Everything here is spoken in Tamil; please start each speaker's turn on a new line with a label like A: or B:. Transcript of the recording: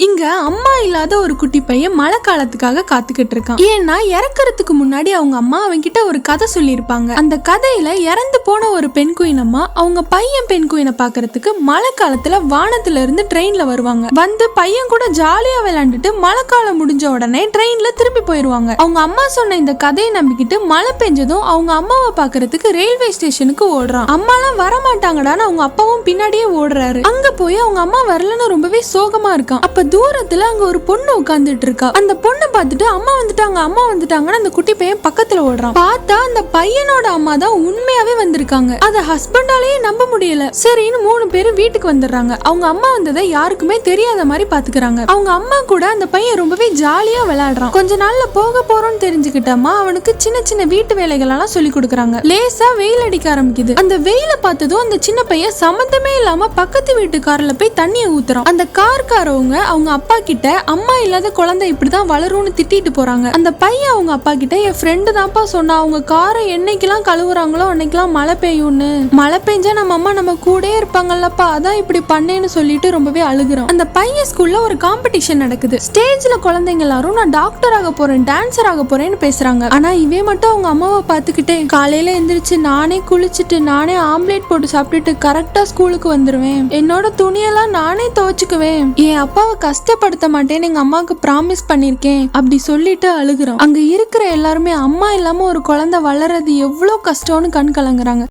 A: இங்க அம்மா இல்லாத ஒரு குட்டி பையன் மழை காலத்துக்காக காத்துக்கிட்டு இருக்கான். ஏன்னா இறக்கறதுக்கு முன்னாடி அவங்க அம்மா அவன்கிட்ட ஒரு கதை சொல்லியிருப்பாங்க. அந்த கதையில இறந்து போன ஒரு பெண் குயின் அம்மா அவங்க பையன் பெண் குயினை பாக்குறதுக்கு மழை காலத்துல வானத்துல இருந்து ட்ரெயின்ல வருவாங்க. வந்து பையன் கூட ஜாலியா விளையாண்டுட்டு மழை காலம் முடிஞ்ச உடனே ட்ரெயின்ல திருப்பி போயிருவாங்க. அவங்க அம்மா சொன்ன இந்த கதையை நம்பிக்கிட்டு மழை பெஞ்சதும் அவங்க அம்மாவை பாக்குறதுக்கு ரயில்வே ஸ்டேஷனுக்கு ஓடுறான். அம்மாலாம் வரமாட்டாங்கடான்னு அவங்க அப்பாவும் பின்னாடியே ஓடுறாரு. அங்க போய் அவங்க அம்மா வரலன்னு ரொம்பவே சோகமா இருக்கான். அப்ப தூரத்துல அங்க ஒரு பொண்ணு உட்கார்ந்துட்டு இருக்கா. அந்த பொண்ணை பார்த்துட்டு அம்மா வந்துட்டாங்கன்னு அந்த குட்டி பையன் பக்கத்துல ஓடுறான். பார்த்தா அந்த பையனோட அம்மா தான் உண்மையாவே வந்திருக்காங்க. அத ஹஸ்பண்டாலேயே நம்ப முடியல. சரின்னு 3 பேரும் வீட்டுக்கு வந்துடுறாங்க. அவங்க அம்மா வந்ததை யாருக்குமே தெரியாத மாதிரி பாத்துக்கிறாங்க. அவங்க அம்மா கூட அந்த பையன் ரொம்பவே ஜாலியா விளையாடுறான். கொஞ்ச நாள்ல போக போறோம்னு தெரிஞ்சுக்கிட்டம்மா அவனுக்கு சின்ன சின்ன வீட்டு வேலைகள் எல்லாம் சொல்லி கொடுக்கறாங்க. லேசா வெயில் அடிக்க ஆரம்பிக்குது. அந்த வெயில பார்த்ததும் அந்த சின்ன பையன் சம்பந்தமே இல்லாம பக்கத்து வீட்டு கார்ல போய் தண்ணியை ஊத்துறான். அந்த கார்காரவங்க அவங்க அப்பா கிட்ட அம்மா இல்லாத குழந்தை இப்படிதான் வளரும்னு திட்டிட்டு போறாங்க. அந்த பையன் அவங்க அப்பா கிட்ட என் ஃப்ரெண்டு தான்ப்பா சொன்னா அவங்க காரை என்னைக்கெல்லாம் கழுவுறாங்களோ அன்னைக்கெல்லாம் மழை பெய்யும்னு. மழை பெஞ்சா நம்ம அம்மா நம்ம கூட இருப்பாங்கல்லப்பா, அதான் இப்படி பண்ணேன்னு சொல்லிட்டு ரொம்பவே அழுகுறான். அந்த பையன் ஸ்கூல்ல ஒரு காம்படிஷன் நடக்குது. ஸ்டேஜ்ல குழந்தைங்க எல்லாரும் நான் டாக்டர் ஆக போறேன், டான்சர் ஆக போறேன்னு பேசுறாங்க. ஆனா இவன் மட்டும் அவங்க அம்மாவை பாத்துக்கிட்டே காலையில எந்திரிச்சு நானே குளிச்சுட்டு நானே ஆம்லேட் போட்டு சாப்பிட்டுட்டு கரெக்டா ஸ்கூலுக்கு வந்துருவேன். என்னோட துணியெல்லாம் நானே துவைச்சுக்குவேன். என் அப்பாவை கஷ்டப்படுத்த மாட்டேன்னு எங்க அம்மாவுக்கு ப்ராமிஸ் பண்ணிருக்கேன் அப்படி சொல்லிட்டு அழுகுறான். அங்க இருக்கிற எல்லாருமே அம்மா இல்லாம ஒரு குழந்தை வளர்றது எவ்வளவு கஷ்டம்னு கண் கலங்குறாங்க.